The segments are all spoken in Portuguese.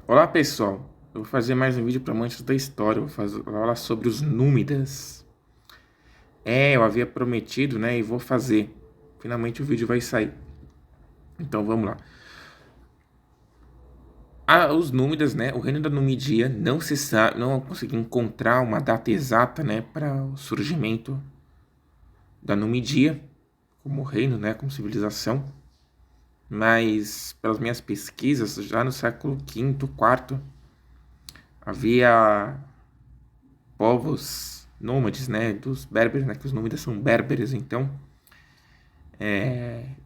Olá pessoal, eu vou fazer mais um vídeo para amantes da história, vou falar sobre os Númidas. Eu havia prometido, né, e vou fazer. Finalmente o vídeo vai sair. Então vamos lá. Os Númidas, né, o reino da Numidia, não se sabe, não consegui encontrar uma data exata, né, para o surgimento da Numidia como reino, né, como civilização. Mas pelas minhas pesquisas, já no século V, IV, havia povos nômades, né, dos berberes, né, que os númidas são berberes, então,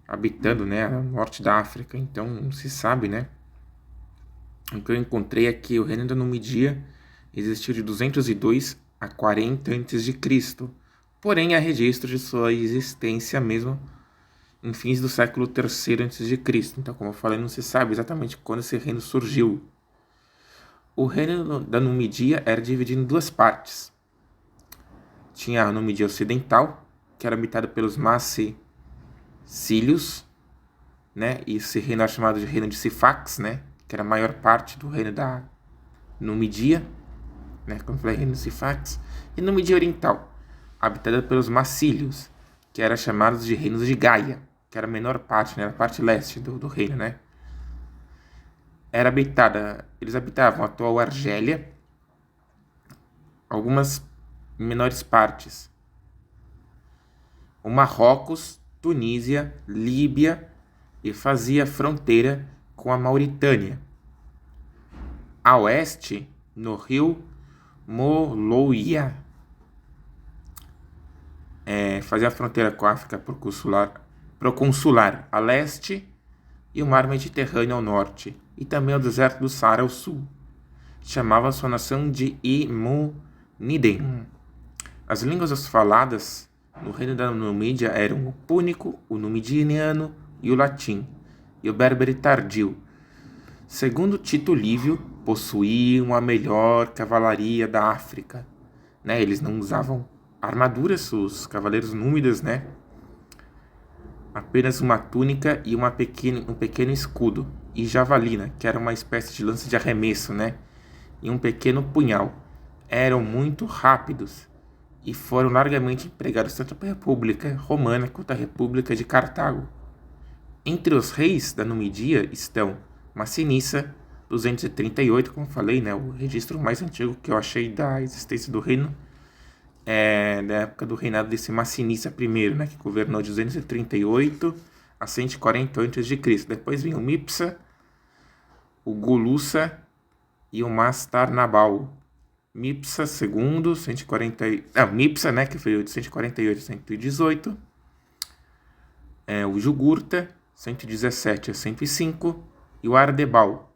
habitando, né, no norte da África. Então, não se sabe, né. O que eu encontrei é que o reino da Numidia existiu de 202 a 40 a.C., porém há registro de sua existência mesmo em fins do século III a.C. Então, como eu falei, não se sabe exatamente quando esse reino surgiu. O reino da Numidia era dividido em duas partes. Tinha a Numidia Ocidental, que era habitada pelos Macecílios, né? E esse reino era chamado de reino de Sifax, né? Que era a maior parte do reino da Numidia, né? Como eu falei, reino de Sifax. E Numidia Oriental, habitada pelos Macílios, que era chamado de reinos de Gaia, que era a menor parte, né? A parte leste do reino, né? Era habitada, eles habitavam a atual Argélia, algumas menores partes, o Marrocos, Tunísia, Líbia, e fazia fronteira com a Mauritânia. A oeste, no rio Moloia, fazia fronteira com a África proconsular a leste e o mar Mediterrâneo ao norte, e também o deserto do Saara ao sul. Chamava sua nação de Imuniden. As línguas faladas no reino da Numídia eram o púnico, o numidiano e o latim, e o berbere tardio. Segundo Tito Livio, possuíam a melhor cavalaria da África, né? Eles não usavam armaduras, os cavaleiros númidas, né? Apenas uma túnica e um pequeno escudo, e javalina, que era uma espécie de lança de arremesso, né? E um pequeno punhal. Eram muito rápidos e foram largamente empregados tanto pela República Romana quanto a República de Cartago. Entre os reis da Numidia estão Massinissa, 238, como falei, né, o registro mais antigo que eu achei da existência do reino é da época do reinado desse Massinissa I, né, que governou de 238 a 148 a.C. Depois vem o Mipsa, o Gulussa e o Mastarnabal. Mipsa II, 140, Mipsa, né, que foi de 148 a 118. O Jugurta, 117 a 105, e o Ardebal,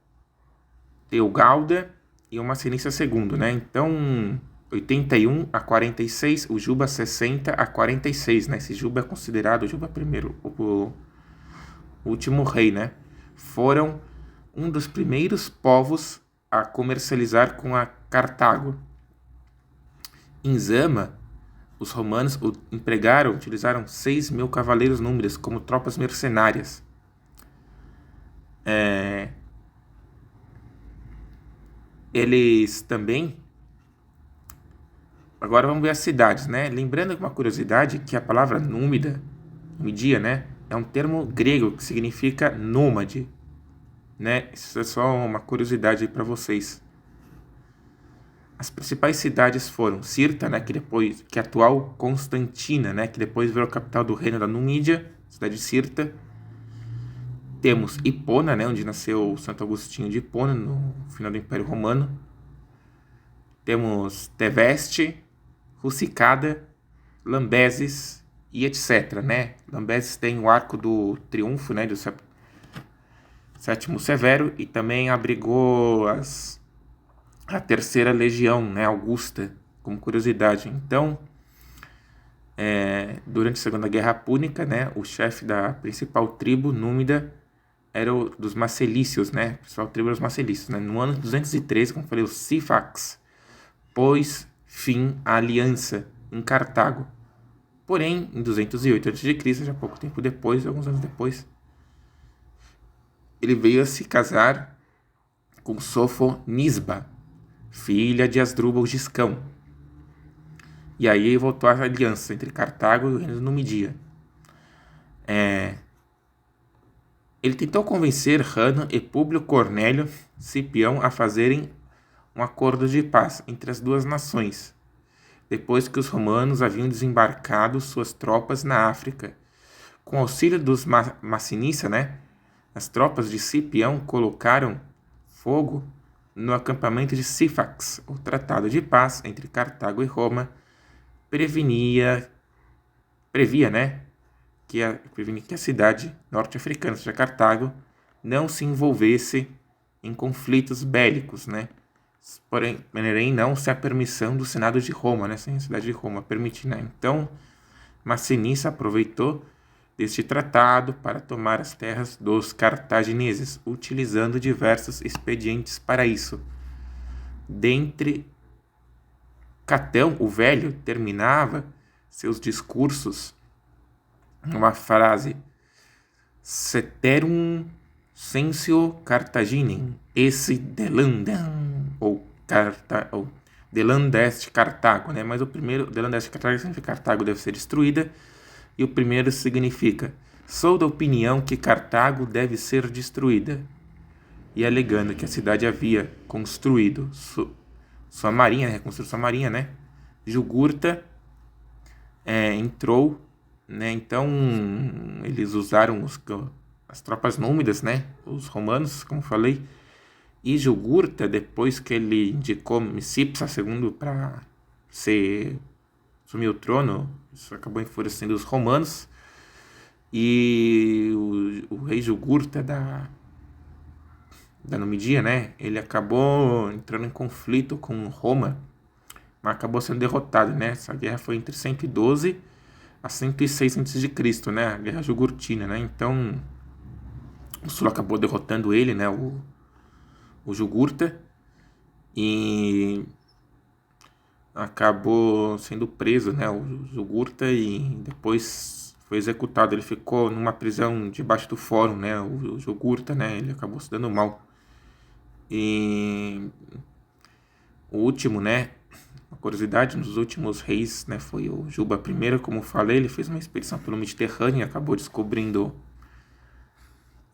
Teogalda e o Massinissa II, né? Então, 81 a 46, o Juba 60 a 46, né? Esse Juba é considerado o Juba I, o último rei, né? Foram um dos primeiros povos a comercializar com a Cartago. Em Zama, os romanos utilizaram 6.000 cavaleiros númidas como tropas mercenárias. Eles também... Agora vamos ver as cidades, né? Lembrando uma curiosidade que a palavra númidia, né? É um termo grego que significa nômade, né? Isso é só uma curiosidade aí para vocês. As principais cidades foram Cirta, né, que é a atual Constantina, né, que depois virou capital do reino da Numídia, cidade de Cirta. Temos Hipona, né, onde nasceu Santo Agostinho de Hipona, no final do Império Romano. Temos Teveste, Russicada, Lambeses e etc, né? Lambeses tem o Arco do Triunfo, né, do Sétimo Severo, e também abrigou a terceira legião, né, Augusta, como curiosidade. Então, durante a Segunda Guerra Púnica, né, o chefe da principal tribo númida era o dos Macelícios, né, a principal tribo era os Macelícios, né. No ano 213, como eu falei, o Sifax pôs fim à aliança em Cartago. Porém, em 208 a.C., já pouco tempo depois, alguns anos depois, ele veio a se casar com Sofonisba, filha de Asdrubal Giscão. E aí voltou a aliança entre Cartago e o reino de Numidia. Ele tentou convencer Hanno e Públio Cornélio Cipião a fazerem um acordo de paz entre as duas nações, depois que os romanos haviam desembarcado suas tropas na África. Com auxílio dos Massinissa, as tropas de Cipião colocaram fogo no acampamento de Sífax. O tratado de paz entre Cartago e Roma previa que a cidade norte-africana, ou seja, Cartago, não se envolvesse em conflitos bélicos, porém não sem a permissão do Senado de Roma, sem a cidade de Roma permitir, Então, Massinissa aproveitou deste tratado para tomar as terras dos cartagineses, utilizando diversos expedientes para isso. Dentre, Catão, o Velho, terminava seus discursos numa frase: Ceterum censio Cartaginem, esse delandam, ou delandeste Cartago, Mas o primeiro, delandeste Cartago, significa Cartago deve ser destruída, e o primeiro significa: sou da opinião que Cartago deve ser destruída, e alegando que a cidade havia construído sua marinha, reconstruiu sua marinha, Jugurta entrou, Então eles usaram as tropas númidas, os romanos, como falei, e Jugurta, depois que ele indicou Micipsa II para assumir o trono, isso acabou enfurecendo os romanos, e o rei Jugurta da Numidia, ele acabou entrando em conflito com Roma, mas acabou sendo derrotado, Essa guerra foi entre 112 a 106 a.C., a Guerra Jugurtina, Então, o Sul acabou derrotando ele, o Jugurta, e acabou sendo preso, o Jugurta, e depois foi executado. Ele ficou numa prisão debaixo do fórum, o Jugurta, ele acabou se dando mal. E o último, uma curiosidade, nos últimos reis, foi o Juba I, como falei, ele fez uma expedição pelo Mediterrâneo e acabou descobrindo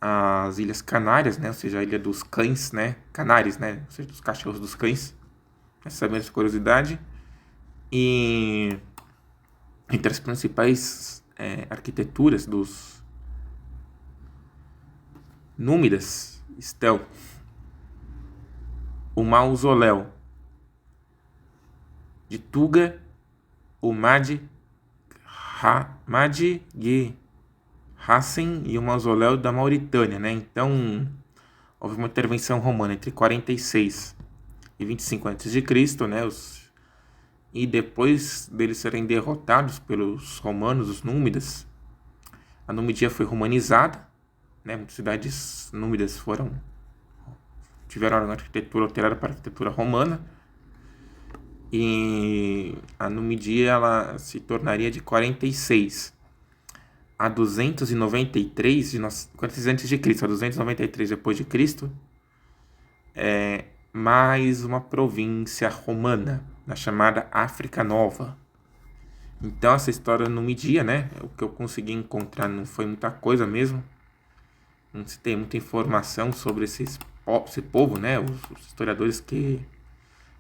as Ilhas Canárias, ou seja, a Ilha dos Cães, Canários, ou seja, dos cachorros dos cães. Essa é a mesma curiosidade. E entre as principais arquiteturas dos Númidas estão o mausoléu de Tuga, o Hassen e o mausoléu da Mauritânia, Então, houve uma intervenção romana entre 46 e 25 a.C., e depois deles serem derrotados pelos romanos, os númidas, a Numidia foi romanizada, muitas cidades númidas tiveram a arquitetura alterada para a arquitetura romana, e a Numidia ela se tornaria de 46 a 293 a.C., a 293 depois de Cristo, mais uma província romana, na chamada África Nova. Então essa história não media, o que eu consegui encontrar não foi muita coisa mesmo, não se tem muita informação sobre esse povo, os historiadores que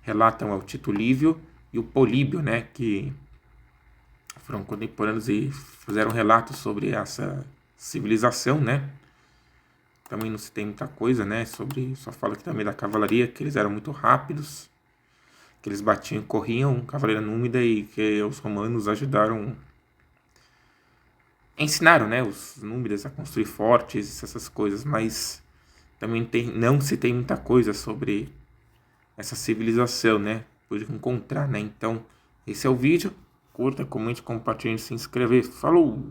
relatam é o Tito Livio e o Políbio, que foram contemporâneos e fizeram relatos sobre essa civilização, Também não se tem muita coisa, só fala que também da cavalaria, que eles eram muito rápidos, que eles batiam e corriam, cavalaria númida, e que os romanos ensinaram, os númidas a construir fortes, essas coisas, mas também não se tem muita coisa sobre essa civilização, por encontrar, Então, esse é o vídeo. Curta, comente, compartilhe, se inscrever. Falou!